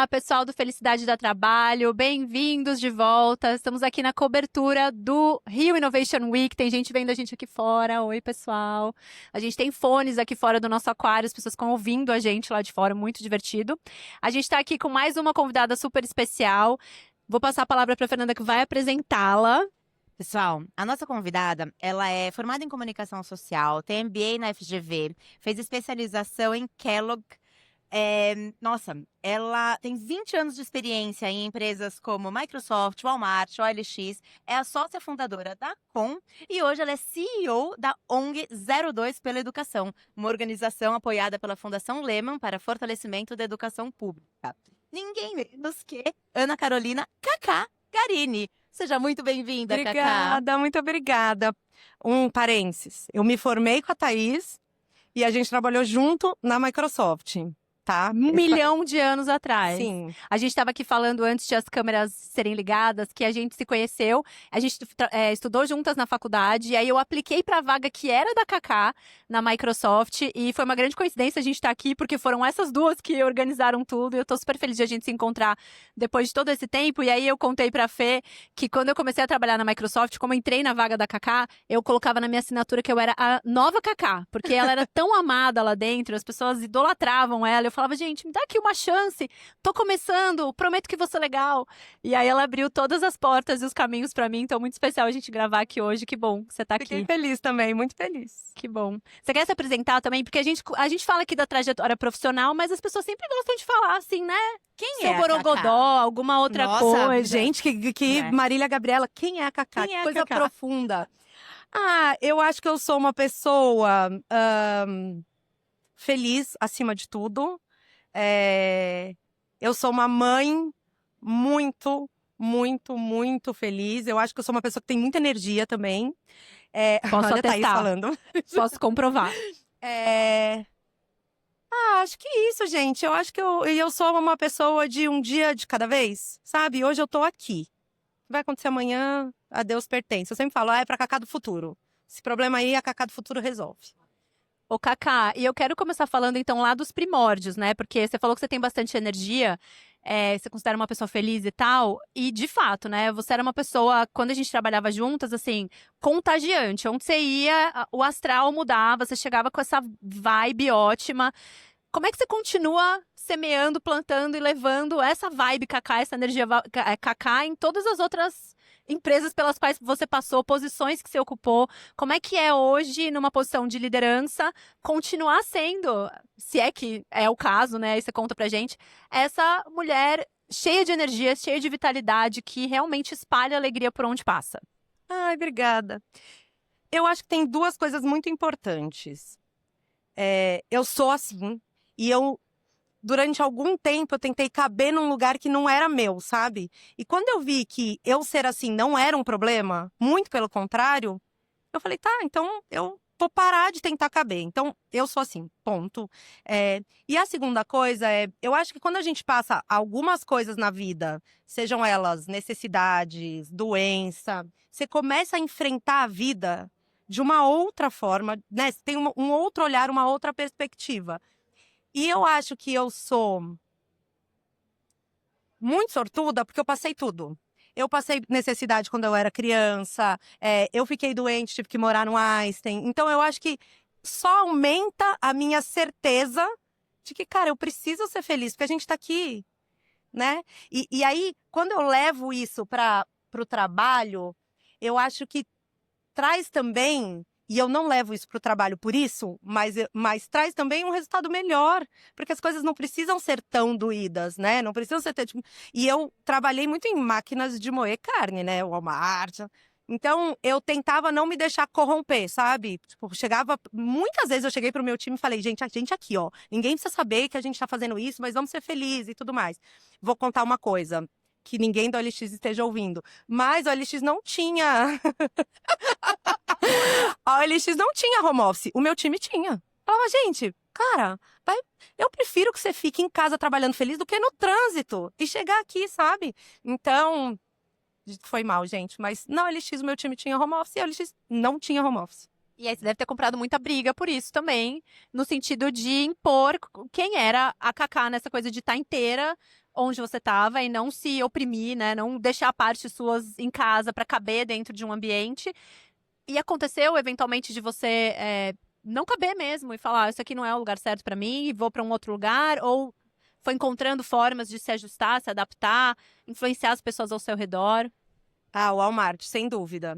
Olá, pessoal do Felicidade da Trabalho, bem-vindos de volta. Estamos aqui na cobertura do Rio Innovation Week. Tem gente vendo a gente aqui fora. Oi, pessoal. A gente tem fones aqui fora do nosso aquário, as pessoas ficam ouvindo a gente lá de fora, muito divertido. A gente está aqui com mais uma convidada super especial. Vou passar a palavra para a Fernanda, que vai apresentá-la. Pessoal, a nossa convidada, ela é formada em comunicação social, tem MBA na FGV, fez especialização em Kellogg. Ela tem 20 anos de experiência em empresas como Microsoft, Walmart, OLX, é a sócia fundadora da Com e hoje ela é CEO da ONG 02 pela Educação, uma organização apoiada pela Fundação Lehman para fortalecimento da educação pública. Ninguém menos que Ana Carolina Cacá Garini. Seja muito bem-vinda, Cacá. Obrigada, muito obrigada. Um parênteses, eu me formei com a Thaís e a gente trabalhou junto na Microsoft, tá? Um milhão de anos atrás. Sim. A gente estava aqui falando antes de as câmeras serem ligadas, que a gente se conheceu, a gente estudou juntas na faculdade, e aí eu apliquei para a vaga que era da Cacá na Microsoft, e foi uma grande coincidência a gente estar aqui, porque foram essas duas que organizaram tudo, e eu tô super feliz de a gente se encontrar depois de todo esse tempo. E aí eu contei pra Fê que quando eu comecei a trabalhar na Microsoft, como eu entrei na vaga da Cacá, eu colocava na minha assinatura que eu era a nova Cacá, porque ela era tão amada lá dentro, as pessoas idolatravam ela. Eu falava, gente, me dá aqui uma chance, tô começando, prometo que vou ser legal. E aí ela abriu todas as portas e os caminhos pra mim, então muito especial a gente gravar aqui hoje. Que bom que você tá aqui. Fiquei feliz também, muito feliz. Que bom. Você quer se apresentar também? Porque a gente fala aqui da trajetória profissional, mas as pessoas sempre gostam de falar assim, né? Quem Seu é a Borogodó, Cacá? alguma outra Nossa, coisa. Gente, que Né? Marília Gabriela, quem é a Cacá? Quem é Que a coisa Cacá? profunda. Eu acho que eu sou uma pessoa feliz acima de tudo. Eu sou uma mãe muito, muito, muito feliz. Eu acho que eu sou uma pessoa que tem muita energia também. Posso Olha a Thaís atestar. falando. Posso comprovar. Acho que isso, gente. Eu acho que eu sou uma pessoa de um dia de cada vez, sabe? Hoje eu tô aqui. O que vai acontecer amanhã, a Deus pertence. Eu sempre falo, é pra Cacá do futuro. Esse problema aí, a Cacá do futuro resolve. Ô, Cacá, e eu quero começar falando então lá dos primórdios, né? Porque você falou que você tem bastante energia, você considera uma pessoa feliz e tal, e de fato, né? Você era uma pessoa, quando a gente trabalhava juntas, assim, contagiante. Onde você ia, o astral mudava, você chegava com essa vibe ótima. Como é que você continua semeando, plantando e levando essa vibe Cacá, essa energia Cacá em todas as outras empresas pelas quais você passou, posições que você ocupou? Como é que é hoje, numa posição de liderança, continuar sendo, se é que é o caso, né? Aí você conta pra gente, essa mulher cheia de energia, cheia de vitalidade, que realmente espalha alegria por onde passa. Ai, obrigada. Eu acho que tem duas coisas muito importantes. Eu sou assim, e durante algum tempo, eu tentei caber num lugar que não era meu, sabe? E quando eu vi que eu ser assim não era um problema, muito pelo contrário, eu falei, tá, então eu vou parar de tentar caber. Então, eu sou assim, ponto. E a segunda coisa eu acho que quando a gente passa algumas coisas na vida, sejam elas necessidades, doença, você começa a enfrentar a vida de uma outra forma, né? Você tem um outro olhar, uma outra perspectiva. E eu acho que eu sou muito sortuda porque eu passei tudo. Eu passei necessidade quando eu era criança, eu fiquei doente, tive que morar no Einstein. Então eu acho que só aumenta a minha certeza de que, cara, eu preciso ser feliz, porque a gente tá aqui, né? E aí, quando eu levo isso pro trabalho, eu acho que traz também, e eu não levo isso pro trabalho por isso, mas traz também um resultado melhor, porque as coisas não precisam ser tão doídas, né? Não precisam ser tipo... E eu trabalhei muito em máquinas de moer carne, né? Walmart. Então, eu tentava não me deixar corromper, sabe? Tipo, muitas vezes eu cheguei pro meu time e falei, gente, a gente aqui, ó, ninguém precisa saber que a gente tá fazendo isso, mas vamos ser felizes e tudo mais. Vou contar uma coisa, que ninguém do OLX esteja ouvindo, mas o OLX não tinha... A OLX não tinha home office, o meu time tinha. Falava, gente, cara, eu prefiro que você fique em casa trabalhando feliz do que no trânsito e chegar aqui, sabe? Então, foi mal, gente, mas na OLX o meu time tinha home office e a OLX não tinha home office. E aí você deve ter comprado muita briga por isso também, no sentido de impor quem era a Cacá nessa coisa de estar inteira onde você estava e não se oprimir, né? Não deixar partes suas em casa para caber dentro de um ambiente. E aconteceu, eventualmente, de você não caber mesmo e falar, isso aqui não é o lugar certo para mim e vou para um outro lugar, ou foi encontrando formas de se ajustar, se adaptar, influenciar as pessoas ao seu redor. Ah, o Walmart, sem dúvida.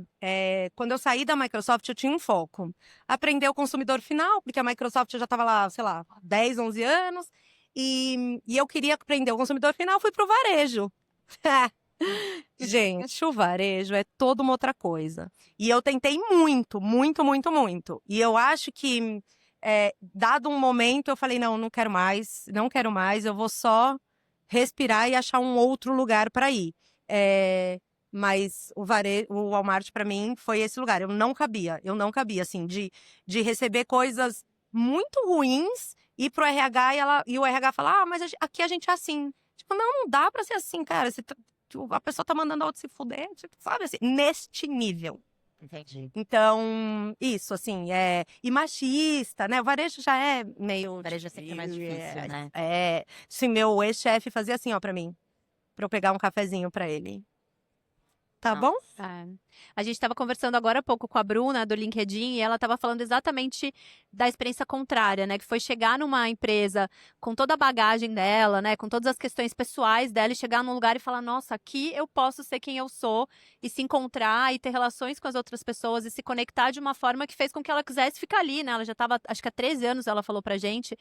Quando eu saí da Microsoft, eu tinha um foco. Aprender o consumidor final, porque a Microsoft já estava lá, sei lá, 10, 11 anos. E eu queria aprender o consumidor final, fui pro varejo. Gente, o varejo é toda uma outra coisa. E eu tentei muito, muito, muito, muito. E eu acho que, dado um momento, eu falei, não, não quero mais, não quero mais, eu vou só respirar e achar um outro lugar para ir. Mas o Walmart, para mim, foi esse lugar. Eu não cabia, assim, de receber coisas muito ruins, ir pro RH e o RH falar, mas aqui a gente é assim. Tipo, não dá pra ser assim, cara. A pessoa tá mandando a outra se fuder, tipo, sabe assim, neste nível. Entendi. Então, isso, assim, e machista, né? O varejo já é meio. O varejo é sempre mais difícil, né? Se meu ex-chefe fazia assim, ó, pra mim, pra eu pegar um cafezinho pra ele. Tá bom? A gente estava conversando agora há pouco com a Bruna, do LinkedIn, e ela estava falando exatamente da experiência contrária, né? Que foi chegar numa empresa com toda a bagagem dela, né? Com todas as questões pessoais dela, e chegar num lugar e falar, nossa, aqui eu posso ser quem eu sou, e se encontrar, e ter relações com as outras pessoas, e se conectar de uma forma que fez com que ela quisesse ficar ali, né? Ela já estava, acho que há 13 anos, ela falou pra gente,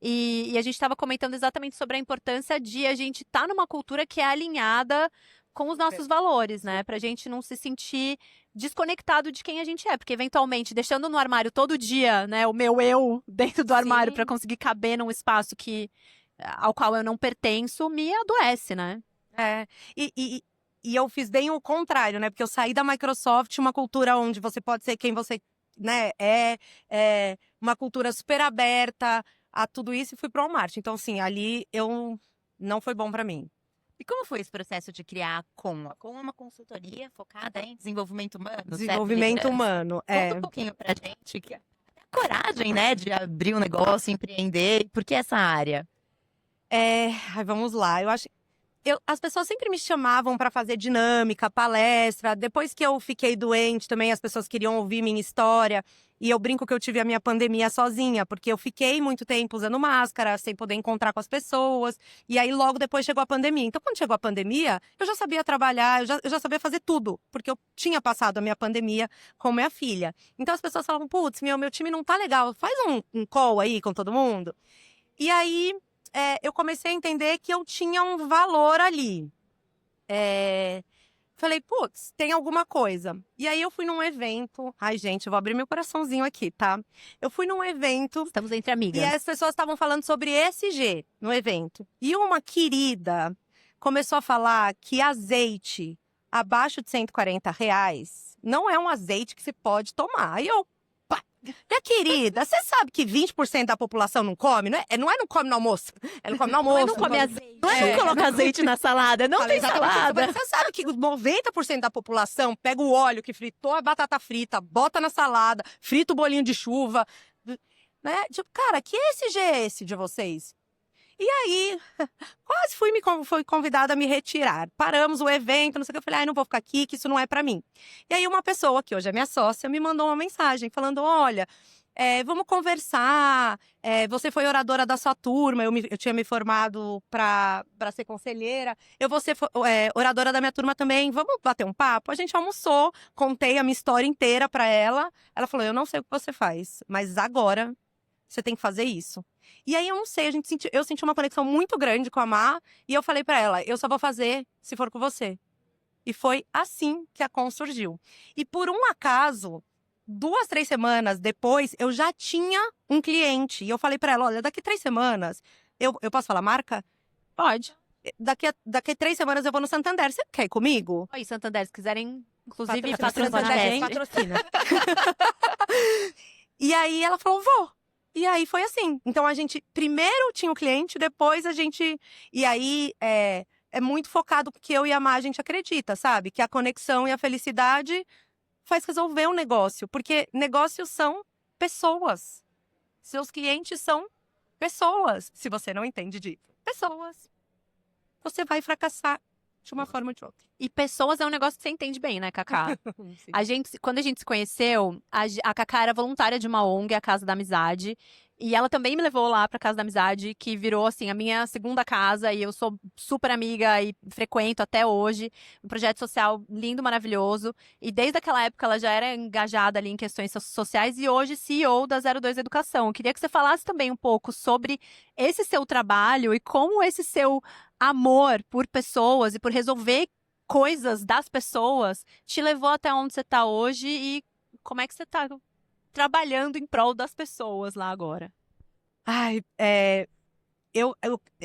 e a gente estava comentando exatamente sobre a importância de a gente estar numa cultura que é alinhada com os nossos valores, né? Pra gente não se sentir desconectado de quem a gente é. Porque, eventualmente, deixando no armário todo dia, né? O meu eu dentro do armário pra conseguir caber num espaço ao qual eu não pertenço, me adoece, né? E eu fiz bem o contrário, né? Porque eu saí da Microsoft, uma cultura onde você pode ser quem você, né, uma cultura super aberta a tudo isso, e fui pro Walmart. Então, assim, ali não foi bom pra mim. E como foi esse processo de criar a Com? A Com é uma consultoria focada em desenvolvimento humano, Desenvolvimento certo? humano, Conta um pouquinho pra gente que a coragem, né, de abrir um negócio, empreender. Por que essa área? Vamos lá. Eu acho. As pessoas sempre me chamavam para fazer dinâmica, palestra. Depois que eu fiquei doente também, as pessoas queriam ouvir minha história. E eu brinco que eu tive a minha pandemia sozinha, porque eu fiquei muito tempo usando máscara, sem poder encontrar com as pessoas. E aí, logo depois, chegou a pandemia. Então, quando chegou a pandemia, eu já sabia trabalhar, eu já sabia fazer tudo, porque eu tinha passado a minha pandemia com minha filha. Então, as pessoas falavam, putz, meu time não tá legal, faz um call aí com todo mundo. E aí, eu comecei a entender que eu tinha um valor ali. Falei, putz, tem alguma coisa. E aí eu fui num evento. Ai, gente, eu vou abrir meu coraçãozinho aqui, tá? Eu fui num evento. Estamos entre amigas. E as pessoas estavam falando sobre ESG no evento. E uma querida começou a falar que azeite abaixo de R$ 140 não é um azeite que se pode tomar. Aí eu, pá, minha querida, você sabe que 20% da população não come? Não come no almoço. Não come no almoço. Não come azeite. Não coloca azeite na salada, não tem salada. Você sabe que 90% da população pega o óleo que fritou a batata frita, bota na salada, frita o bolinho de chuva, né? Tipo, cara, que ESG é esse de vocês? E aí, quase fui convidada a me retirar. Paramos o evento, não sei o que. Eu falei, não vou ficar aqui, que isso não é pra mim. E aí, uma pessoa, que hoje é minha sócia, me mandou uma mensagem falando, olha, vamos conversar, você foi oradora da sua turma, eu tinha me formado pra ser conselheira, eu vou ser oradora da minha turma também, vamos bater um papo? A gente almoçou, contei a minha história inteira pra ela. Ela falou, eu não sei o que você faz, mas agora você tem que fazer isso. E aí, eu não sei, eu senti uma conexão muito grande com a Má, e eu falei pra ela, eu só vou fazer se for com você. E foi assim que a Com surgiu. E por um acaso, 2, 3 semanas depois, eu já tinha um cliente. E eu falei pra ela, olha, daqui 3 semanas, eu posso falar marca? Pode. Daqui 3 semanas eu vou no Santander, você quer ir comigo? Oi, Santander, se quiserem, inclusive, patrocinar patrocinar a gente. Patrocina. E aí, ela falou, vou. E aí foi assim. Então a gente primeiro tinha o cliente, depois a gente. E aí é muito focado porque eu e a Má a gente acredita, sabe? Que a conexão e a felicidade faz resolver um negócio. Porque negócios são pessoas. Seus clientes são pessoas. Se você não entende de pessoas. você vai fracassar de uma forma ou de outra. E pessoas é um negócio que você entende bem, né, Cacá? Quando a gente se conheceu, a Cacá era voluntária de uma ONG, a Casa da Amizade. E ela também me levou lá pra Casa da Amizade, que virou, assim, a minha segunda casa. E eu sou super amiga e frequento até hoje. Um projeto social lindo, maravilhoso. E desde aquela época ela já era engajada ali em questões sociais. E hoje CEO da 02 Educação. Eu queria que você falasse também um pouco sobre esse seu trabalho e como esse seu amor por pessoas e por resolver coisas das pessoas te levou até onde você está hoje e como é que você está trabalhando em prol das pessoas lá agora. Ai,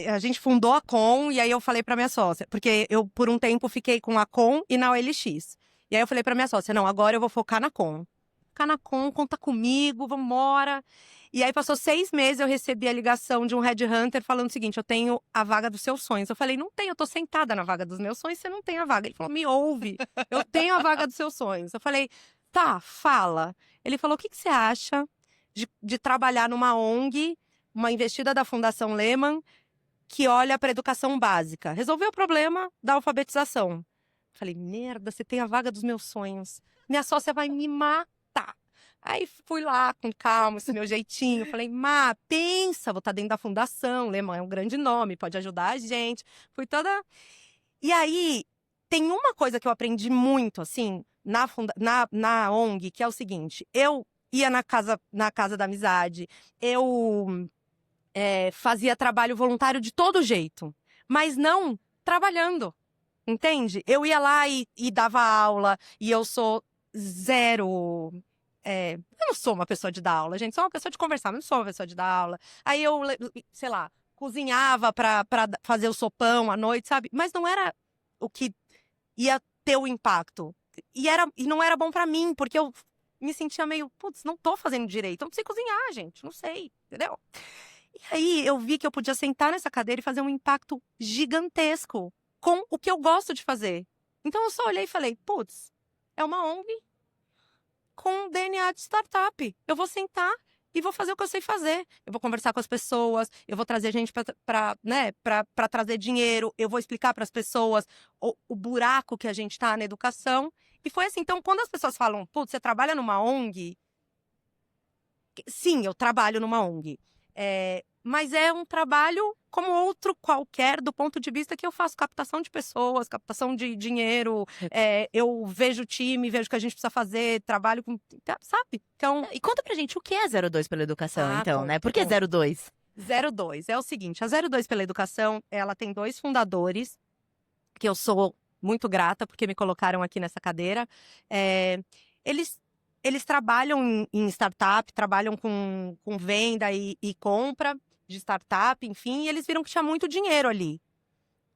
a gente fundou a Com e aí eu falei pra minha sócia, porque eu por um tempo fiquei com a Com e na OLX. E aí eu falei pra minha sócia, não, agora eu vou focar na Com. Ficar na Com, conta comigo, vambora. E aí passou 6 meses, eu recebi a ligação de um headhunter falando o seguinte, eu tenho a vaga dos seus sonhos. Eu falei, não tenho, eu tô sentada na vaga dos meus sonhos, você não tem a vaga. Ele falou, me ouve, eu tenho a vaga dos seus sonhos. Eu falei, tá, fala. Ele falou, o que você acha de trabalhar numa ONG, uma investida da Fundação Lehman, que olha para educação básica? Resolveu o problema da alfabetização. Falei, merda, você tem a vaga dos meus sonhos. Minha sócia vai me matar. Aí fui lá com calma, esse meu jeitinho. Falei, pensa, vou estar dentro da Fundação Lehman, é um grande nome, pode ajudar a gente. Fui toda... E aí, tem uma coisa que eu aprendi muito, assim, na ONG, que é o seguinte, eu ia na casa da amizade, eu fazia trabalho voluntário de todo jeito, mas não trabalhando, entende? Eu ia lá e dava aula, e eu sou zero... eu não sou uma pessoa de dar aula, gente, sou uma pessoa de conversar, mas não sou uma pessoa de dar aula. Aí eu, sei lá, cozinhava pra fazer o sopão à noite, sabe? Mas não era o que ia ter o impacto. E não era bom pra mim, porque eu me sentia meio, putz, não tô fazendo direito, eu não sei cozinhar, gente, não sei, entendeu? E aí eu vi que eu podia sentar nessa cadeira e fazer um impacto gigantesco com o que eu gosto de fazer. Então eu só olhei e falei, putz, é uma ONG com DNA de startup. Eu vou sentar e vou fazer o que eu sei fazer. Eu vou conversar com as pessoas, eu vou trazer gente para trazer dinheiro, eu vou explicar para as pessoas o buraco que a gente tá na educação. E foi assim, então quando as pessoas falam, putz, você trabalha numa ONG? Sim, eu trabalho numa ONG. Mas é um trabalho como outro qualquer, do ponto de vista que eu faço captação de pessoas, captação de dinheiro, eu vejo o time, vejo o que a gente precisa fazer, trabalho com... Sabe? Então... E conta pra gente o que é 02 pela educação, então, bom, né? Por que 02? 02 é o seguinte, a 02 pela educação, ela tem 2 fundadores, que eu sou muito grata porque me colocaram aqui nessa cadeira. Eles trabalham em startup, trabalham com venda e compra de startup, enfim, e eles viram que tinha muito dinheiro ali.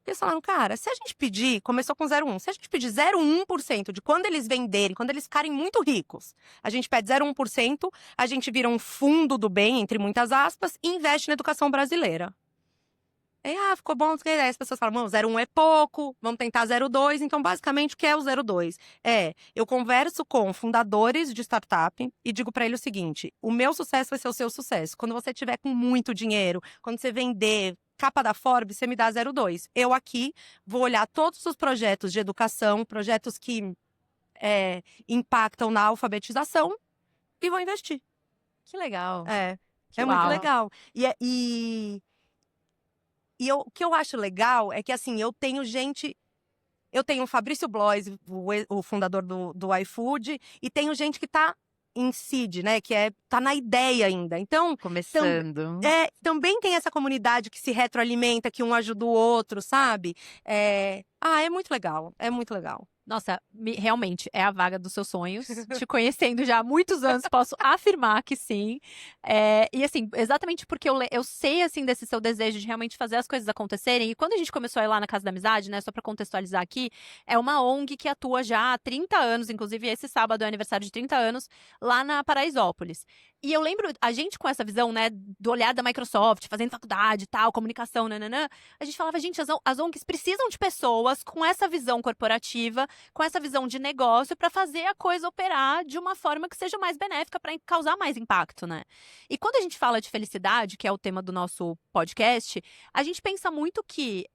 Eles falaram, cara, se a gente pedir, começou com 0,1, se a gente pedir 0,1% de quando eles venderem, quando eles ficarem muito ricos, a gente pede 0,1%, a gente vira um fundo do bem, entre muitas aspas, e investe na educação brasileira. Aí, ficou bom, aí as pessoas falam, 0,1 é pouco, vamos tentar 0,2. Então, basicamente, o que é o 0,2? Eu converso com fundadores de startup e digo para ele o seguinte, o meu sucesso vai ser o seu sucesso. Quando você tiver com muito dinheiro, quando você vender capa da Forbes, você me dá 0,2. Eu aqui vou olhar todos os projetos de educação, projetos que impactam na alfabetização e vou investir. Que legal. É Uau. muito legal. O que eu acho legal é que, assim, eu tenho o Fabrício Blois, o fundador do iFood, e tenho gente que tá em seed, né, que tá na ideia ainda. Então, Começando. também tem essa comunidade que se retroalimenta, que um ajuda o outro, sabe? É muito legal, é muito legal. Nossa, realmente, é a vaga dos seus sonhos. Te conhecendo já há muitos anos, posso afirmar que sim. E assim, exatamente porque eu sei, assim, desse seu desejo de realmente fazer as coisas acontecerem. E quando a gente começou a ir lá na Casa da Amizade, né, só pra contextualizar aqui, é uma ONG que atua já há 30 anos, inclusive esse sábado é aniversário de 30 anos, lá na Paraisópolis. E eu lembro, a gente com essa visão, né, do olhar da Microsoft, fazendo faculdade e tal, comunicação, nananã, a gente falava, gente, as ONGs precisam de pessoas com essa visão corporativa, com essa visão de negócio, para fazer a coisa operar de uma forma que seja mais benéfica, para causar mais impacto, né? E quando a gente fala de felicidade, que é o tema do nosso podcast, a gente pensa muito que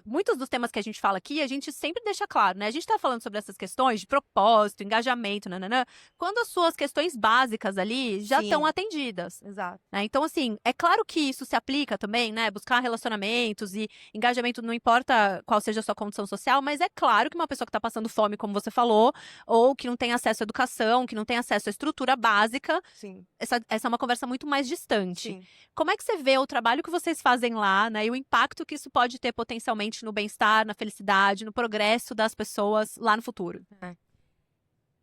muitos dos temas que a gente fala aqui, a gente sempre deixa claro, né? A gente tá falando sobre essas questões de propósito, engajamento, nananã, quando as suas questões básicas ali já Sim. estão atendidas. Exato. Né? Então, assim, é claro que isso se aplica também, né? Buscar relacionamentos e engajamento, não importa qual seja a sua condição social, mas é claro que uma pessoa que está passando fome, como você falou, ou que não tem acesso à educação, que não tem acesso à estrutura básica, Sim. essa é uma conversa muito mais distante. Sim. Como é que você vê o trabalho que vocês fazem lá, né? E o impacto que isso pode ter potencialmente no bem-estar, na felicidade, no progresso das pessoas lá no futuro?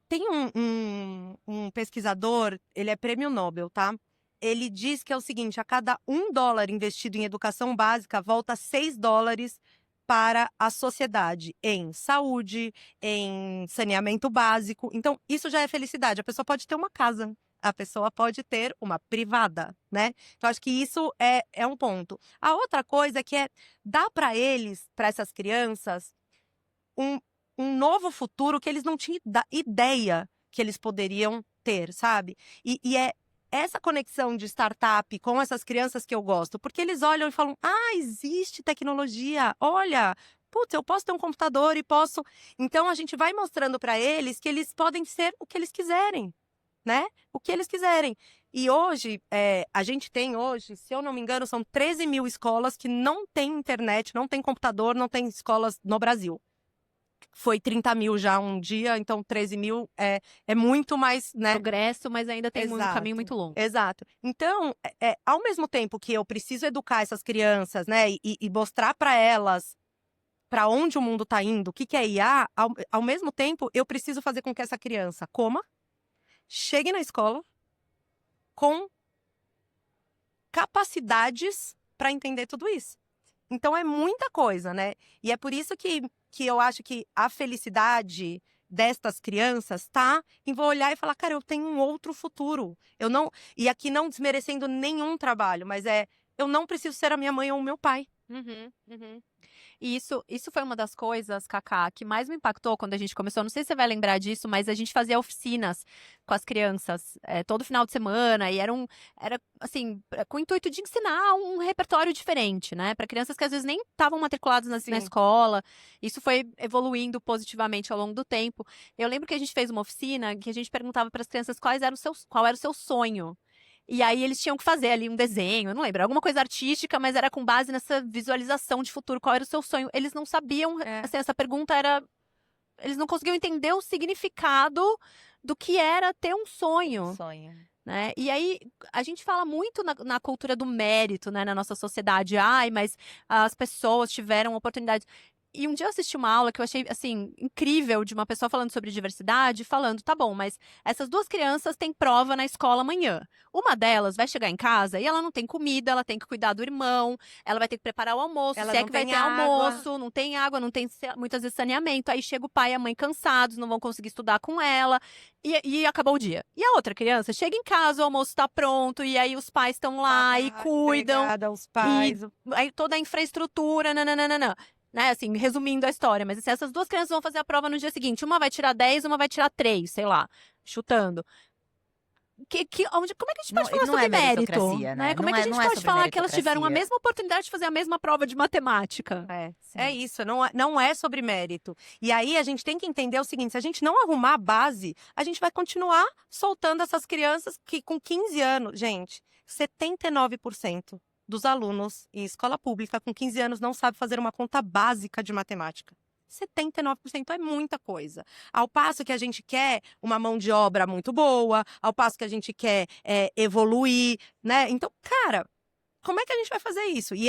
Tem um pesquisador, ele é prêmio Nobel, tá? Ele diz que é o seguinte, a cada $1 investido em educação básica, volta $6 para a sociedade, em saúde, em saneamento básico. Então, isso já é felicidade. A pessoa pode ter uma casa, a pessoa pode ter uma privada, né? Então, acho que isso é um ponto. A outra coisa que é dar para eles, para essas crianças, um novo futuro que eles não tinham ideia que eles poderiam ter, sabe? E é essa conexão de startup com essas crianças que eu gosto, porque eles olham e falam, existe tecnologia, olha, putz, eu posso ter um computador e posso... Então, a gente vai mostrando para eles que eles podem ser o que eles quiserem, né? O que eles quiserem. E hoje, a gente tem hoje, se eu não me engano, são 13 mil escolas que não têm internet, não têm computador, não têm escolas no Brasil. Foi 30 mil já um dia, então 13 mil é muito mais, né? Progresso, mas ainda tem um Exato. caminho muito longo. Exato. Então, ao mesmo tempo que eu preciso educar essas crianças, né, e mostrar para elas para onde o mundo está indo, o que é IA, ao mesmo tempo eu preciso fazer com que essa criança coma, chegue na escola com capacidades para entender tudo isso. Então é muita coisa, né? E é por isso que eu acho que a felicidade destas crianças tá em vou olhar e falar, cara, eu tenho um outro futuro. Eu não, e aqui não desmerecendo nenhum trabalho, mas eu não preciso ser a minha mãe ou o meu pai. E isso foi uma das coisas, Cacá, que mais me impactou quando a gente começou. Não sei se você vai lembrar disso, mas a gente fazia oficinas com as crianças todo final de semana. E era assim, com o intuito de ensinar um repertório diferente, né? Para crianças que às vezes nem estavam matriculadas na escola. Isso foi evoluindo positivamente ao longo do tempo. Eu lembro que a gente fez uma oficina que a gente perguntava para as crianças qual era o seu sonho. E aí eles tinham que fazer ali um desenho, eu não lembro, alguma coisa artística, mas era com base nessa visualização de futuro, qual era o seu sonho. Eles não sabiam, assim, essa pergunta era... Eles não conseguiam entender o significado do que era ter um sonho. Né? E aí, a gente fala muito na cultura do mérito, né, na nossa sociedade. Mas as pessoas tiveram oportunidade... E um dia eu assisti uma aula que eu achei, assim, incrível, de uma pessoa falando sobre diversidade, falando, tá bom, mas essas duas crianças têm prova na escola amanhã. Uma delas vai chegar em casa e ela não tem comida, ela tem que cuidar do irmão, ela vai ter que preparar o almoço, Ela se é não que vai tem ter água. almoço, não tem água, não tem muitas vezes saneamento. Aí chega o pai e a mãe cansados, não vão conseguir estudar com ela, e acabou o dia. E a outra criança chega em casa, o almoço tá pronto, e aí os pais estão lá e cuidam. Os pais. E aí toda a infraestrutura, nananana. Né, assim, resumindo a história, mas assim, essas duas crianças vão fazer a prova no dia seguinte. Uma vai tirar 10, uma vai tirar 3, sei lá, chutando. Como é que a gente pode falar não sobre é mérito? meritocracia, né? Como é que a gente Não é pode sobre falar que elas tiveram a meritocracia. mesma oportunidade de fazer a mesma prova de matemática? É isso, não é sobre mérito. E aí a gente tem que entender o seguinte, se a gente não arrumar a base, a gente vai continuar soltando essas crianças que com 15 anos, gente, 79% dos alunos em escola pública com 15 anos não sabe fazer uma conta básica de matemática. 79% é muita coisa. Ao passo que a gente quer uma mão de obra muito boa, ao passo que a gente quer evoluir, né? Então, cara, como é que a gente vai fazer isso? E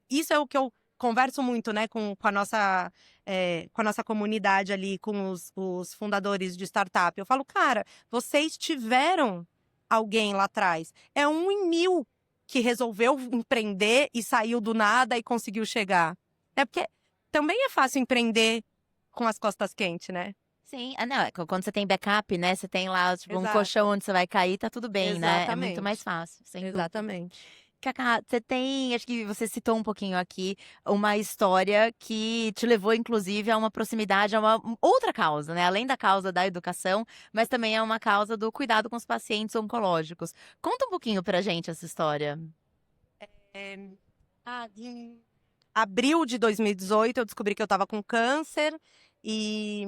isso é o que eu converso muito, né, com a nossa comunidade ali, com os fundadores de startup. Eu falo, cara, vocês tiveram alguém lá atrás. É 1 em 1000 que resolveu empreender e saiu do nada e conseguiu chegar. É porque também é fácil empreender com as costas quentes, né? Sim, não, quando você tem backup, né? Você tem lá, tipo, um Exato. colchão onde você vai cair, tá tudo bem, né? É muito Exatamente. mais fácil, sem dúvida. Exatamente. Cacá, você tem, acho que você citou um pouquinho aqui, uma história que te levou, inclusive, a uma proximidade, a uma outra causa, né? Além da causa da educação, mas também é uma causa do cuidado com os pacientes oncológicos. Conta um pouquinho pra gente essa história. Em abril de 2018, eu descobri que eu estava com câncer e,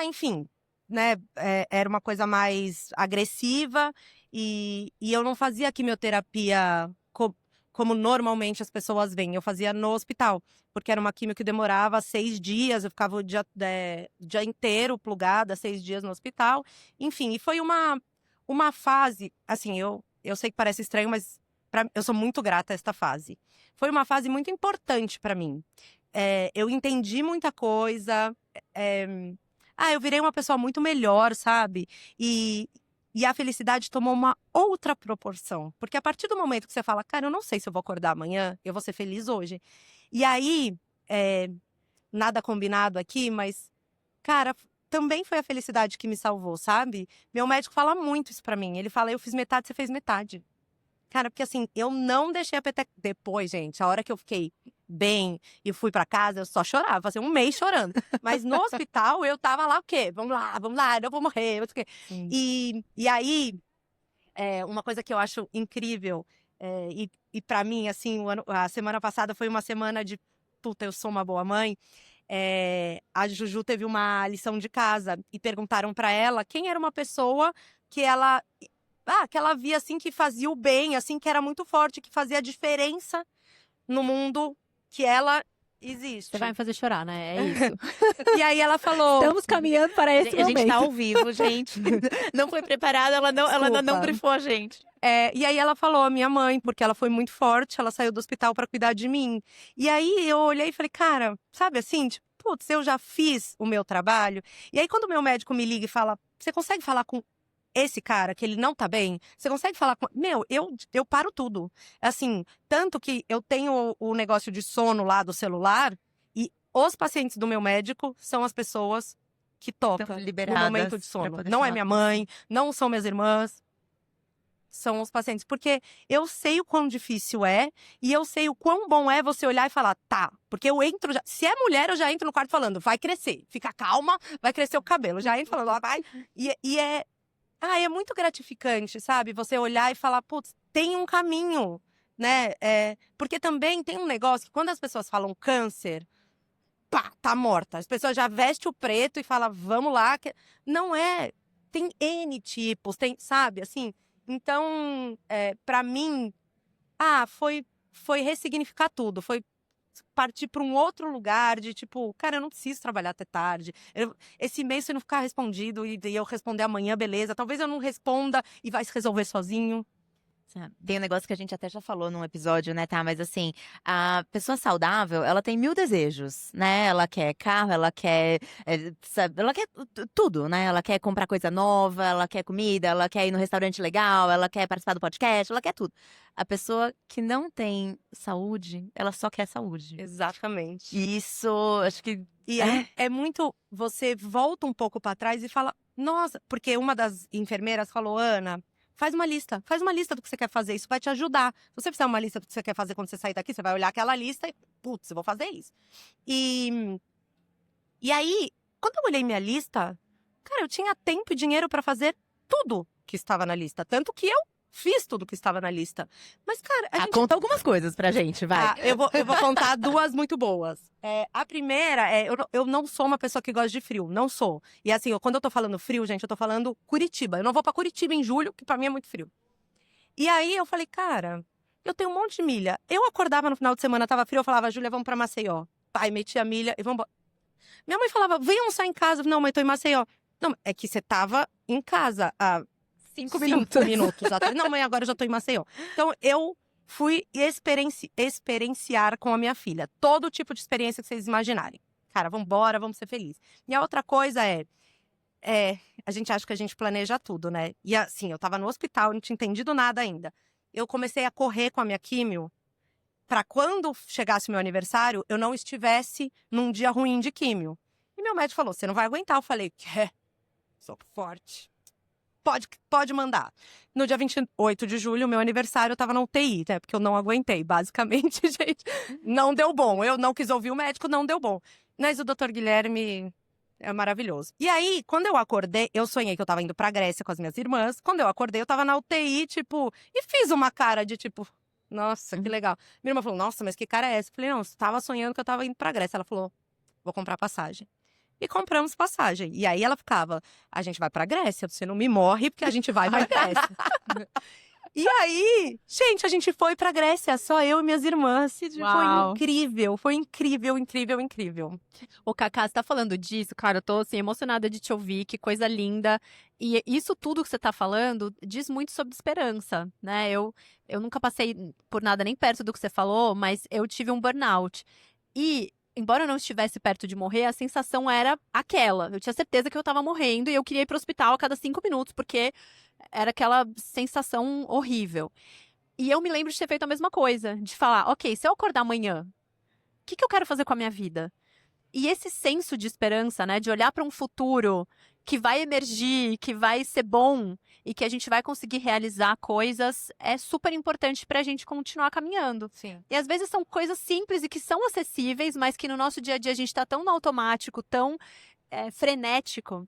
enfim, né, era uma coisa mais agressiva e eu não fazia quimioterapia como normalmente as pessoas vêm. Eu fazia no hospital, porque era uma quimio que demorava 6 dias, eu ficava o dia inteiro plugada, 6 dias no hospital. Enfim, e foi uma fase, assim, eu sei que parece estranho, mas eu sou muito grata a esta fase. Foi uma fase muito importante para mim. Eu entendi muita coisa. é, eu virei uma pessoa muito melhor, sabe? E a felicidade tomou uma outra proporção. Porque a partir do momento que você fala, cara, eu não sei se eu vou acordar amanhã, eu vou ser feliz hoje. E aí, nada combinado aqui, mas, cara, também foi a felicidade que me salvou, sabe? Meu médico fala muito isso pra mim. Ele fala, eu fiz metade, você fez metade. Cara, porque assim, eu não deixei a peteca. Depois, gente, a hora que eu fiquei bem e fui pra casa, eu só chorava, passei um mês chorando. Mas no hospital, eu tava lá, o quê? Vamos lá, eu vou morrer, não sei o quê. Sim. E aí, uma coisa que eu acho incrível, e pra mim, assim, a semana passada foi uma semana de, puta, eu sou uma boa mãe. A Juju teve uma lição de casa e perguntaram pra ela quem era uma pessoa que ela via, assim, que fazia o bem, assim, que era muito forte, que fazia a diferença no mundo que ela existe. Você vai me fazer chorar, né? É isso. E aí ela falou... Estamos caminhando para esse A gente momento. tá ao vivo, gente. Não foi preparada, ela não Desculpa. brifou a gente. E aí ela falou, a minha mãe, porque ela foi muito forte, ela saiu do hospital pra cuidar de mim. E aí eu olhei e falei, cara, sabe assim, tipo, putz, eu já fiz o meu trabalho. E aí quando o meu médico me liga e fala, você consegue falar com esse cara, que ele não tá bem, você consegue falar com... Meu, eu paro tudo. Assim, tanto que eu tenho o negócio de sono lá do celular e os pacientes do meu médico são as pessoas que tocam no liberadas momento de pra sono. poder Não é falar minha com mãe, não são minhas irmãs, são os pacientes. Porque eu sei o quão difícil é e eu sei o quão bom é você olhar e falar, tá. Porque eu entro, se é mulher, eu já entro no quarto falando, vai crescer, fica calma, vai crescer o cabelo. Já entro falando, vai. É muito gratificante, sabe? Você olhar e falar, putz, tem um caminho, né? Porque também tem um negócio que quando as pessoas falam câncer, pá, tá morta. As pessoas já vestem o preto e falam, vamos lá. Não é. Tem N tipos, sabe? Assim, então, pra mim, foi ressignificar tudo. Foi partir para um outro lugar de tipo, cara, eu não preciso trabalhar até tarde. Esse e-mail, se não ficar respondido e eu responder amanhã, beleza. Talvez eu não responda e vai se resolver sozinho. Tem um negócio que a gente até já falou num episódio, né, tá? Mas assim, a pessoa saudável, ela tem 1000 desejos, né? Ela quer carro, ela quer, sabe, ela quer tudo, né? Ela quer comprar coisa nova, ela quer comida, ela quer ir no restaurante legal, ela quer participar do podcast, ela quer tudo. A pessoa que não tem saúde, ela só quer saúde. Exatamente. E isso, acho que... E é muito. Você volta um pouco para trás e fala, nossa, porque uma das enfermeiras falou, Ana, faz uma lista do que você quer fazer, isso vai te ajudar. Se você fizer uma lista do que você quer fazer quando você sair daqui, você vai olhar aquela lista e, putz, eu vou fazer isso. E aí, quando eu olhei minha lista, cara, eu tinha tempo e dinheiro para fazer tudo que estava na lista. Tanto que eu fiz tudo que estava na lista. Mas, cara, a gente... Conta algumas coisas pra gente, vai. Eu vou contar duas muito boas. A primeira eu não sou uma pessoa que gosta de frio, não sou. E assim, quando eu tô falando frio, gente, eu tô falando Curitiba. Eu não vou pra Curitiba em julho, que pra mim é muito frio. E aí eu falei, cara, eu tenho um monte de milha. Eu acordava no final de semana, tava frio, eu falava, Júlia, vamos pra Maceió. Pai, metia a milha e vamos embora. Minha mãe falava, vem almoçar em casa. Não, mãe, tô em Maceió. Não, é que você tava em casa há 5 minutos. Não, mãe, agora eu já tô em Maceió. Então, eu fui experienciar com a minha filha. Todo tipo de experiência que vocês imaginarem. Cara, vambora, vamos ser felizes. E a outra coisa a gente acha que a gente planeja tudo, né? E assim, eu tava no hospital, não tinha entendido nada ainda. Eu comecei a correr com a minha químio pra quando chegasse meu aniversário, eu não estivesse num dia ruim de químio. E meu médico falou, você não vai aguentar. Eu falei, sou forte. Pode mandar. No dia 28 de julho, meu aniversário, eu tava na UTI, né? Porque eu não aguentei, basicamente, gente. Não deu bom. Eu não quis ouvir o médico, não deu bom. Mas o doutor Guilherme é maravilhoso. E aí, quando eu acordei, eu sonhei que eu tava indo pra Grécia com as minhas irmãs. Quando eu acordei, eu tava na UTI, tipo... E fiz uma cara de, tipo... Nossa, que legal. Minha irmã falou, nossa, mas que cara é essa? Eu falei, não, eu tava sonhando que eu tava indo pra Grécia. Ela falou, vou comprar passagem. E compramos passagem. E aí ela ficava, a gente vai pra Grécia, você não me morre porque a gente vai pra Grécia. E aí, gente, a gente foi pra Grécia, só eu e minhas irmãs. Uau. Foi incrível, incrível, incrível. Ô, Cacá, você tá falando disso, cara, eu tô, assim, emocionada de te ouvir, que coisa linda. E isso tudo que você tá falando diz muito sobre esperança, né? Eu nunca passei por nada nem perto do que você falou, mas eu tive um burnout. E, embora eu não estivesse perto de morrer, a sensação era aquela. Eu tinha certeza que eu tava morrendo e eu queria ir pro hospital a cada 5 minutos, porque era aquela sensação horrível. E eu me lembro de ter feito a mesma coisa, de falar, ok, se eu acordar amanhã, o que eu quero fazer com a minha vida? E esse senso de esperança, né, de olhar para um futuro que vai emergir, que vai ser bom e que a gente vai conseguir realizar coisas, é super importante para a gente continuar caminhando. Sim. E às vezes são coisas simples e que são acessíveis, mas que no nosso dia a dia a gente está tão no automático, tão frenético,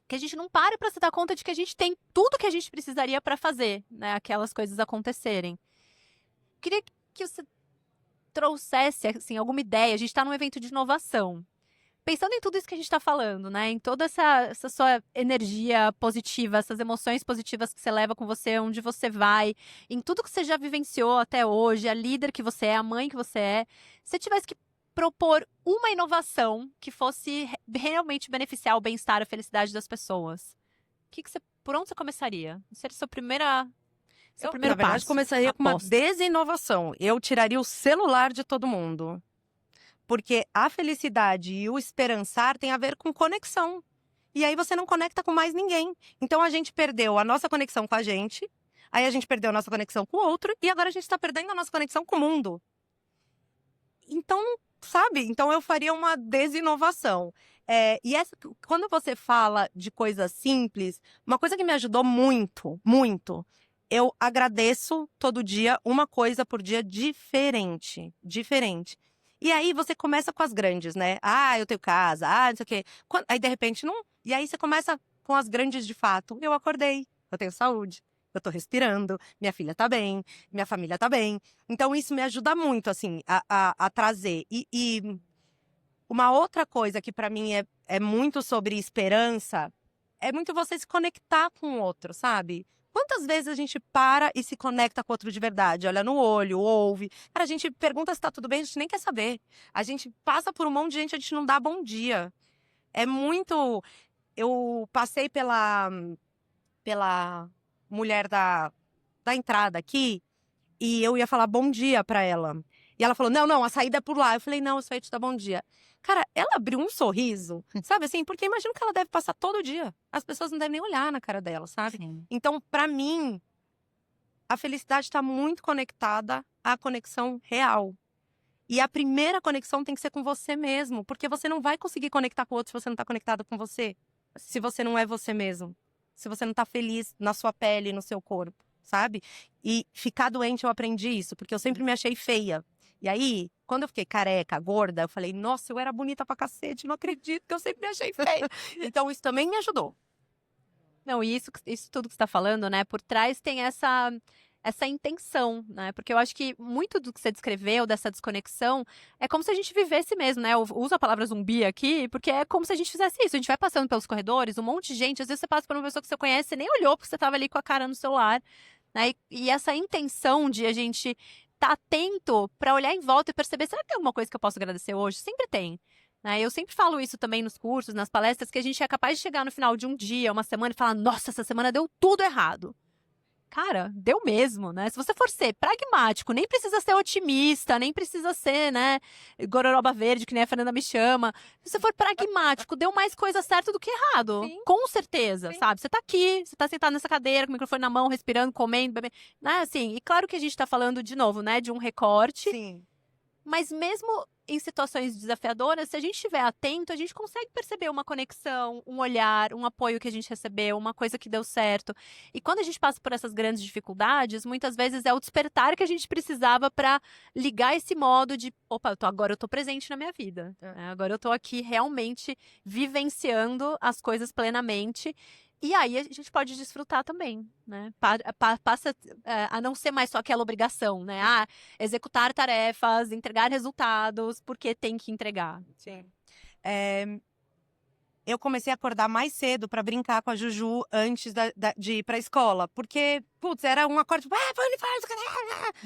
que a gente não para se dar conta de que a gente tem tudo que a gente precisaria para fazer, né, aquelas coisas acontecerem. Queria que você trouxesse, assim, alguma ideia. A gente está num evento de inovação. Pensando em tudo isso que a gente está falando, né? Em toda essa sua energia positiva, essas emoções positivas que você leva com você, onde você vai, em tudo que você já vivenciou até hoje, a líder que você é, a mãe que você é. Se você tivesse que propor uma inovação que fosse realmente beneficiar o bem-estar, a felicidade das pessoas, por onde você começaria? Seria seu primeiro Na verdade, passo. começaria com uma Aposta. desinovação. Eu tiraria o celular de todo mundo. Porque a felicidade e o esperançar tem a ver com conexão. E aí você não conecta com mais ninguém. Então a gente perdeu a nossa conexão com a gente, aí a gente perdeu a nossa conexão com o outro, e agora a gente está perdendo a nossa conexão com o mundo. Então, sabe? Então eu faria uma desinovação. Quando você fala de coisas simples, uma coisa que me ajudou muito, muito, eu agradeço todo dia uma coisa por dia diferente. Diferente. E aí você começa com as grandes, né? Ah, eu tenho casa, não sei o quê. Aí, de repente, não. E aí você começa com as grandes de fato. Eu acordei, eu tenho saúde, eu tô respirando, minha filha tá bem, minha família tá bem. Então, isso me ajuda muito, assim, a trazer. E uma outra coisa que pra mim é muito sobre esperança, é muito você se conectar com o outro, sabe? Quantas vezes a gente para e se conecta com o outro de verdade? Olha no olho, ouve. Cara, a gente pergunta se tá tudo bem, a gente nem quer saber. A gente passa por um monte de gente, a gente não dá bom dia. É muito... Eu passei pela mulher da entrada aqui e eu ia falar bom dia pra ela. E ela falou, não, a saída é por lá. Eu falei, não, eu só ia te dar bom dia. Cara, ela abriu um sorriso, sabe assim? Porque imagino que ela deve passar todo dia. As pessoas não devem nem olhar na cara dela, sabe? Sim. Então, pra mim, a felicidade tá muito conectada à conexão real. E a primeira conexão tem que ser com você mesmo. Porque você não vai conseguir conectar com o outro se você não tá conectado com você. Se você não é você mesmo. Se você não tá feliz na sua pele, no seu corpo, sabe? E ficar doente, eu aprendi isso. Porque eu sempre me achei feia. E aí, quando eu fiquei careca, gorda, eu falei, nossa, eu era bonita pra cacete, não acredito que eu sempre me achei feia. Então, isso também me ajudou. Não, e isso tudo que você tá falando, né? Por trás tem essa intenção, né? Porque eu acho que muito do que você descreveu, dessa desconexão, é como se a gente vivesse mesmo, né? Eu uso a palavra zumbi aqui, porque é como se a gente fizesse isso. A gente vai passando pelos corredores, um monte de gente, às vezes você passa por uma pessoa que você conhece, você nem olhou porque você tava ali com a cara no celular, né? E essa intenção de a gente tá atento pra olhar em volta e perceber, será que tem alguma coisa que eu posso agradecer hoje? Sempre tem. Né? Eu sempre falo isso também nos cursos, nas palestras, que a gente é capaz de chegar no final de um dia, uma semana, e falar, nossa, essa semana deu tudo errado. Cara, deu mesmo, né? Se você for ser pragmático, nem precisa ser otimista, nem precisa ser, né, gororoba verde, que nem a Fernanda me chama. Se você for pragmático, deu mais coisa certa do que errado. Sim. Com certeza, Sim. sabe? Você tá aqui, você tá sentado nessa cadeira, com o microfone na mão, respirando, comendo, bebendo, né? Assim, e claro que a gente tá falando, de novo, né, de um recorte. Sim. Mas mesmo em situações desafiadoras, se a gente estiver atento, a gente consegue perceber uma conexão, um olhar, um apoio que a gente recebeu, uma coisa que deu certo. E quando a gente passa por essas grandes dificuldades, muitas vezes é o despertar que a gente precisava para ligar esse modo de, opa, agora eu tô presente na minha vida. Né? Agora eu tô aqui realmente vivenciando as coisas plenamente. E aí a gente pode desfrutar também, né? Passa a não ser mais só aquela obrigação, né? Ah, executar tarefas, entregar resultados, porque tem que entregar. Sim. Eu comecei a acordar mais cedo pra brincar com a Juju antes de ir pra escola. Porque, putz, era um acorde, tipo,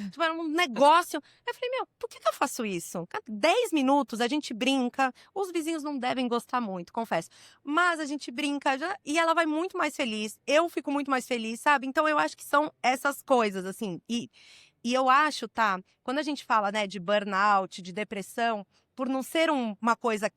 tipo, era um negócio. Aí eu falei, meu, por que eu faço isso? 10 minutos a gente brinca, os vizinhos não devem gostar muito, confesso. Mas a gente brinca e ela vai muito mais feliz, eu fico muito mais feliz, sabe? Então eu acho que são essas coisas, assim. E eu acho, tá, quando a gente fala, né, de burnout, de depressão, por não ser uma coisa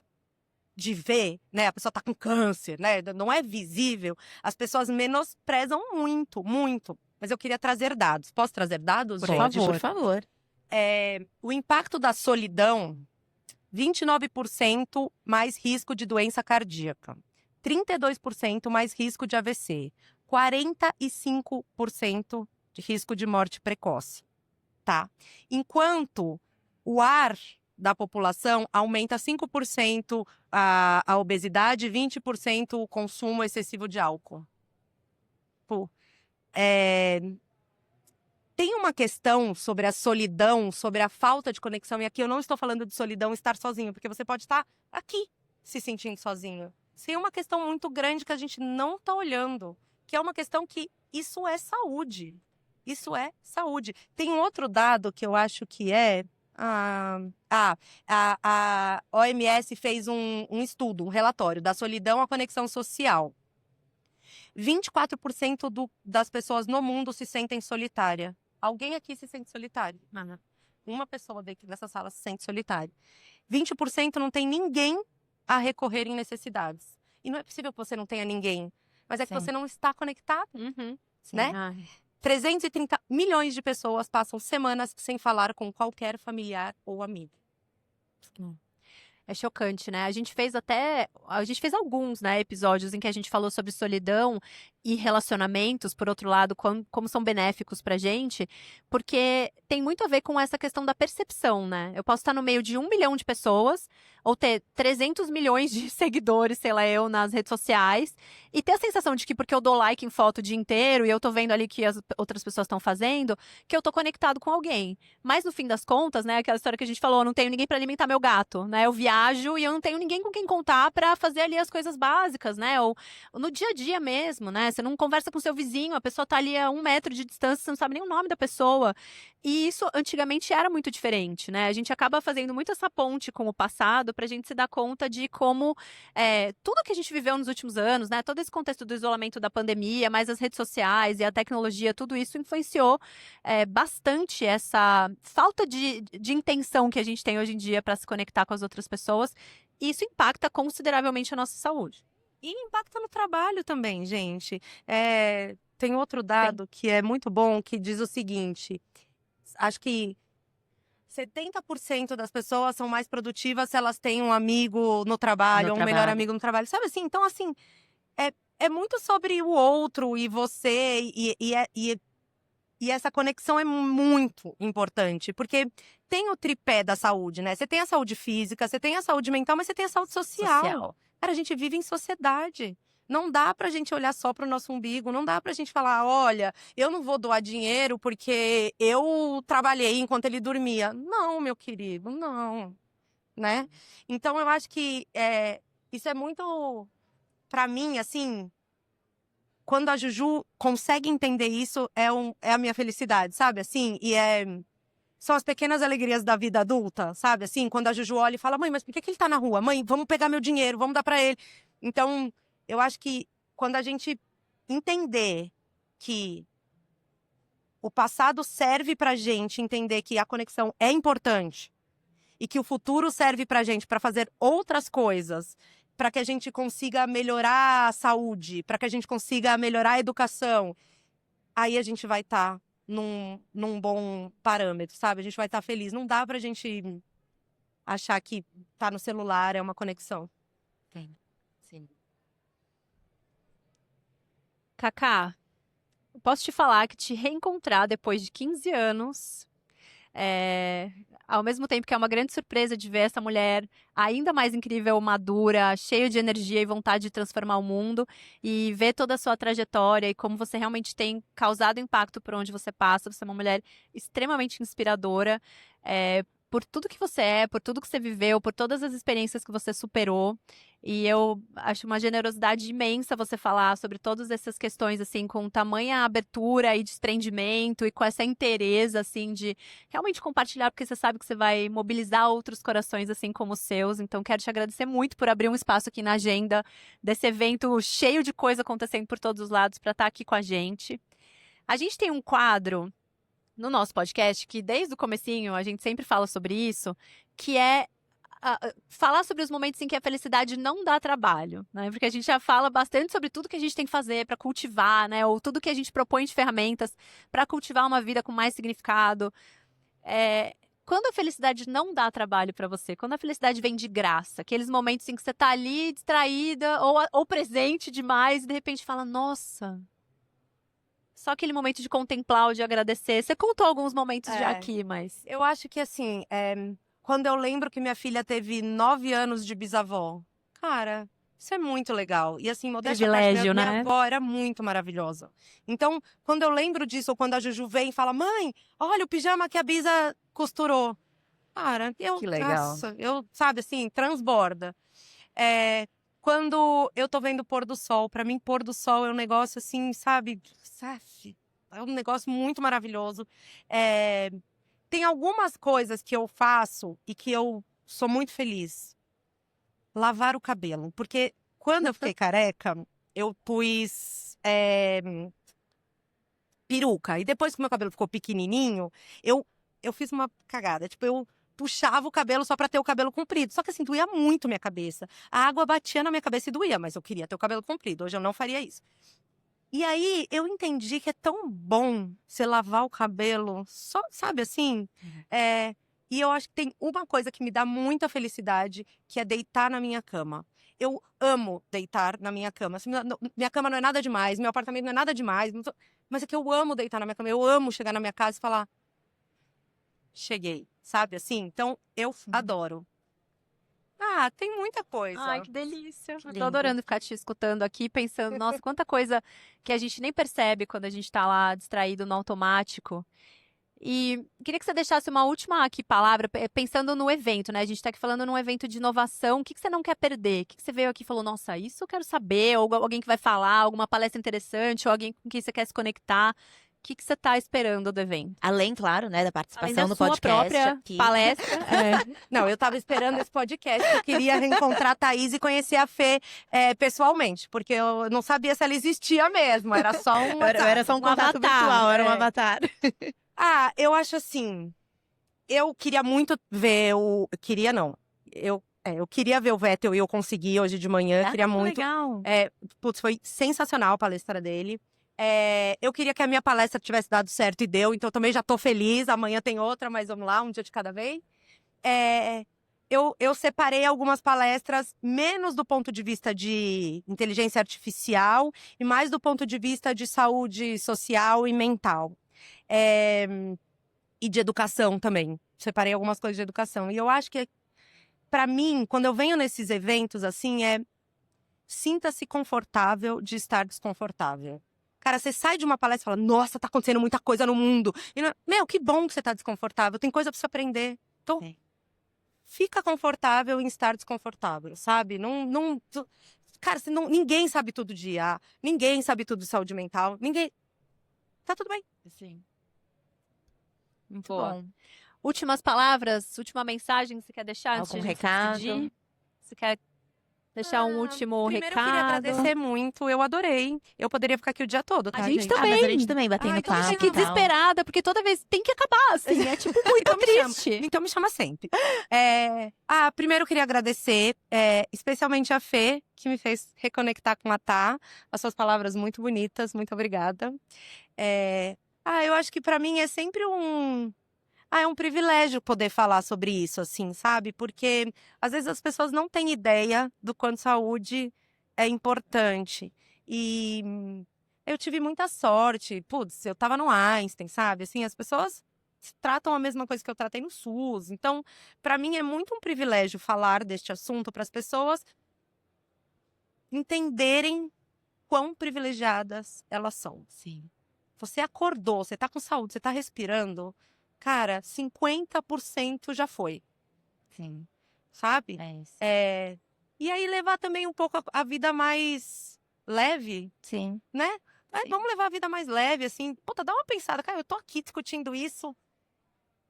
de ver, né, a pessoa tá com câncer, né, não é visível, as pessoas menosprezam muito, muito. Mas eu queria trazer dados. Posso trazer dados, gente? Por favor. O impacto da solidão, 29% mais risco de doença cardíaca, 32% mais risco de AVC, 45% de risco de morte precoce, tá? Enquanto o ar da população aumenta 5% a obesidade, 20% o consumo excessivo de álcool. Pô, tem uma questão sobre a solidão, sobre a falta de conexão, e aqui eu não estou falando de solidão estar sozinho, porque você pode estar aqui se sentindo sozinho. Tem uma questão muito grande que a gente não está olhando, que é uma questão que isso é saúde. Isso é saúde. Tem um outro dado que eu acho que é a OMS fez um estudo, um relatório da solidão à conexão social. 24% das pessoas no mundo se sentem solitária. Alguém aqui se sente solitário? Uma pessoa daqui nessa sala se sente solitária. 20% não tem ninguém a recorrer em necessidades. E não é possível que você não tenha ninguém, mas é que você não está conectado, né? Ai. 330 milhões de pessoas passam semanas sem falar com qualquer familiar ou amigo. É chocante, né? A gente fez alguns, né, episódios em que a gente falou sobre solidão e relacionamentos, por outro lado, como são benéficos pra gente, porque tem muito a ver com essa questão da percepção, né? Eu posso estar no meio de 1 milhão de pessoas, ou ter 300 milhões de seguidores, sei lá, eu, nas redes sociais, e ter a sensação de que porque eu dou like em foto o dia inteiro e eu tô vendo ali que as outras pessoas estão fazendo, que eu tô conectado com alguém. Mas no fim das contas, né, aquela história que a gente falou, eu não tenho ninguém pra alimentar meu gato, né? Eu viajo e eu não tenho ninguém com quem contar pra fazer ali as coisas básicas, né? Ou no dia a dia mesmo, né? Você não conversa com seu vizinho, a pessoa tá ali a 1 metro de distância, você não sabe nem o nome da pessoa. E isso antigamente era muito diferente, né? A gente acaba fazendo muito essa ponte com o passado pra gente se dar conta de como tudo que a gente viveu nos últimos anos, né? Todo esse contexto do isolamento da pandemia, mais as redes sociais e a tecnologia, tudo isso influenciou bastante essa falta de intenção que a gente tem hoje em dia para se conectar com as outras pessoas. E isso impacta consideravelmente a nossa saúde. E impacta no trabalho também, gente. Tem outro dado que é muito bom, que diz o seguinte: acho que 70% das pessoas são mais produtivas se elas têm um amigo no trabalho, ou um melhor amigo no trabalho. Sabe assim? Então, assim, é muito sobre o outro e você, e essa conexão é muito importante, porque tem o tripé da saúde, né? Você tem a saúde física, você tem a saúde mental, mas você tem a saúde social. Cara, a gente vive em sociedade. Não dá pra gente olhar só pro nosso umbigo, não dá pra gente falar, olha, eu não vou doar dinheiro porque eu trabalhei enquanto ele dormia. Não, meu querido, não, né? Então, eu acho que isso é muito, pra mim, assim, quando a Juju consegue entender isso, é a minha felicidade, sabe? Assim, são as pequenas alegrias da vida adulta, sabe? Assim, quando a Juju olha e fala, mãe, mas por que ele tá na rua? Mãe, vamos pegar meu dinheiro, vamos dar pra ele. Então, eu acho que quando a gente entender que o passado serve pra gente entender que a conexão é importante e que o futuro serve pra gente pra fazer outras coisas, para que a gente consiga melhorar a saúde, para que a gente consiga melhorar a educação, aí a gente vai estar num bom parâmetro, sabe? A gente vai estar feliz. Não dá pra gente achar que tá no celular é uma conexão. Sim. Cacá, posso te falar que te reencontrar depois de 15 anos, ao mesmo tempo que é uma grande surpresa de ver essa mulher ainda mais incrível, madura, cheia de energia e vontade de transformar o mundo, e ver toda a sua trajetória e como você realmente tem causado impacto por onde você passa. Você é uma mulher extremamente inspiradora, por tudo que você é, por tudo que você viveu, por todas as experiências que você superou. E eu acho uma generosidade imensa você falar sobre todas essas questões, assim, com tamanha abertura e desprendimento e com essa inteireza, assim, de realmente compartilhar, porque você sabe que você vai mobilizar outros corações, assim como os seus. Então, quero te agradecer muito por abrir um espaço aqui na agenda desse evento cheio de coisa acontecendo por todos os lados para estar aqui com a gente. A gente tem um quadro no nosso podcast que, desde o comecinho, a gente sempre fala sobre isso, que é falar sobre os momentos em que a felicidade não dá trabalho, né? Porque a gente já fala bastante sobre tudo que a gente tem que fazer para cultivar, né? Ou tudo que a gente propõe de ferramentas para cultivar uma vida com mais significado. Quando a felicidade não dá trabalho para você, quando a felicidade vem de graça, aqueles momentos em que você tá ali distraída ou presente demais e de repente fala, nossa, só aquele momento de contemplar ou de agradecer. Você contou alguns momentos já aqui, mas... Eu acho que, assim, quando eu lembro que minha filha teve 9 anos de bisavó, cara, isso é muito legal. E, assim, modéstia à parte, Privilégio, minha né? avó era muito maravilhosa. Então, quando eu lembro disso, ou quando a Juju vem e fala, mãe, olha o pijama que a Bisa costurou. Cara, Que legal. nossa, sabe, assim, transborda. Quando eu tô vendo o pôr do sol, pra mim, pôr do sol é um negócio assim, sabe? É um negócio muito maravilhoso. Tem algumas coisas que eu faço e que eu sou muito feliz. Lavar o cabelo. Porque quando eu fiquei careca, eu pus peruca. E depois que meu cabelo ficou pequenininho, eu fiz uma cagada. Tipo, eu puxava o cabelo só pra ter o cabelo comprido. Só que assim, doía muito minha cabeça. A água batia na minha cabeça e doía, mas eu queria ter o cabelo comprido. Hoje eu não faria isso. E aí eu entendi que é tão bom você lavar o cabelo, só, sabe assim? E eu acho que tem uma coisa que me dá muita felicidade, que é deitar na minha cama. Eu amo deitar na minha cama. Assim, minha cama não é nada demais, meu apartamento não é nada demais, mas é que eu amo deitar na minha cama. Eu amo chegar na minha casa e falar, cheguei, sabe assim? Então, eu adoro. Ah, tem muita coisa. Ai, que delícia. Eu lindo. tô adorando ficar te escutando aqui, pensando, nossa, quanta coisa que a gente nem percebe quando a gente tá lá distraído no automático. E queria que você deixasse uma última aqui palavra, pensando no evento, né? A gente tá aqui falando num evento de inovação. O que você não quer perder? O que você veio aqui e falou, nossa, isso eu quero saber? Ou alguém que vai falar, alguma palestra interessante, ou alguém com quem você quer se conectar. O que você tá esperando do evento? Além, claro, né, da participação Além da no sua podcast própria aqui. palestra. Não, eu tava esperando esse podcast, eu queria reencontrar a Thaís e conhecer a Fê pessoalmente, porque eu não sabia se ela existia mesmo, era só um Era só um Um contato avatar, virtual, era um é. avatar. Ah, eu acho assim, eu queria muito ver queria não, eu queria ver o Vettel e eu consegui hoje de manhã, queria muito. Legal. Putz, foi sensacional a palestra dele. Eu queria que a minha palestra tivesse dado certo e deu, então eu também já tô feliz. Amanhã tem outra, mas vamos lá, um dia de cada vez. Eu separei algumas palestras menos do ponto de vista de inteligência artificial e mais do ponto de vista de saúde social e mental. E de educação também. Separei algumas coisas de educação. E eu acho que, pra mim, quando eu venho nesses eventos, assim, sinta-se confortável de estar desconfortável. Cara, você sai de uma palestra e fala, nossa, tá acontecendo muita coisa no mundo. E, meu, que bom que você tá desconfortável, tem coisa pra você aprender. Então, fica confortável em estar desconfortável, sabe? Cara, ninguém sabe tudo de IA, ninguém sabe tudo de saúde mental, ninguém... Tá tudo bem. Sim. Muito Boa. bom. Últimas palavras, última mensagem que você quer deixar antes de Algum a gente se recado? despedir? Você quer deixar um último Primeiro, recado? eu queria agradecer muito, eu adorei. Eu poderia ficar aqui o dia todo, tá, A gente gente? também. Mas a gente também batendo Ai, então papo. Eu fiquei e tal. desesperada, porque toda vez tem que acabar, assim. É tipo muito Então me chama. triste. Então me chama sempre. Primeiro eu queria agradecer, especialmente a Fê, que me fez reconectar com a Tá. As suas palavras muito bonitas, muito obrigada. Eu acho que pra mim é sempre é um privilégio poder falar sobre isso, assim, sabe? Porque às vezes as pessoas não têm ideia do quanto saúde é importante. E eu tive muita sorte. Putz, eu tava no Einstein, sabe? Assim, as pessoas tratam a mesma coisa que eu tratei no SUS. Então, para mim é muito um privilégio falar deste assunto para as pessoas entenderem quão privilegiadas elas são. Sim. Você acordou, você tá com saúde, você tá respirando, cara, 50% já foi, Sim. sabe? É isso. E aí levar também um pouco a vida mais leve, Sim. né? Sim. Vamos levar a vida mais leve, assim. Puta, dá uma pensada, cara, eu tô aqui discutindo isso.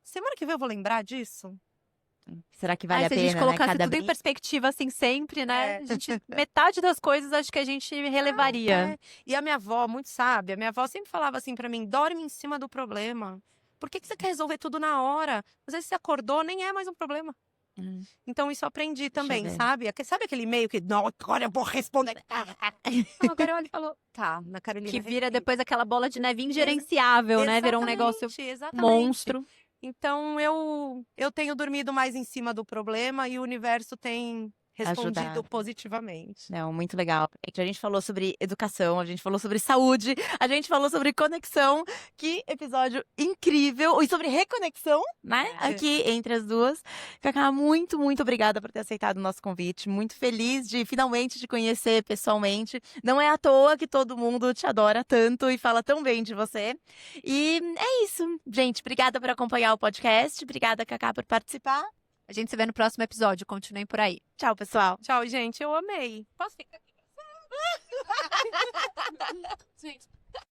Semana que vem eu vou lembrar disso? Será que vale Ai, a se a pena, gente né? colocasse Cada tudo em brinco. perspectiva, assim, sempre, né? É. A gente, metade das coisas acho que a gente relevaria. É. E a minha avó, muito sábia, a minha avó sempre falava assim pra mim: dorme em cima do problema. Por que você quer resolver tudo na hora? Às vezes você acordou, nem é mais um problema. Então isso eu aprendi também, ver. sabe? Sabe aquele e-mail que, não, agora eu vou responder. Não, agora eu olho e falo, tá, na Carolina. Que vira respeita. depois aquela bola de neve ingerenciável, né? Virou um negócio Exatamente. monstro. Então eu tenho dormido mais em cima do problema e o universo tem respondido Ajudado. positivamente. Não, muito legal. A gente falou sobre educação, a gente falou sobre saúde, a gente falou sobre conexão. Que episódio incrível! E sobre reconexão, né? Aqui entre as duas. Cacá, muito, muito obrigada por ter aceitado o nosso convite. Muito feliz de finalmente te conhecer pessoalmente. Não é à toa que todo mundo te adora tanto e fala tão bem de você. E é isso, gente. Obrigada por acompanhar o podcast. Obrigada, Cacá, por participar. A gente se vê no próximo episódio. Continuem por aí. Tchau, pessoal. Tchau, gente. Eu amei. Posso ficar aqui? Gente.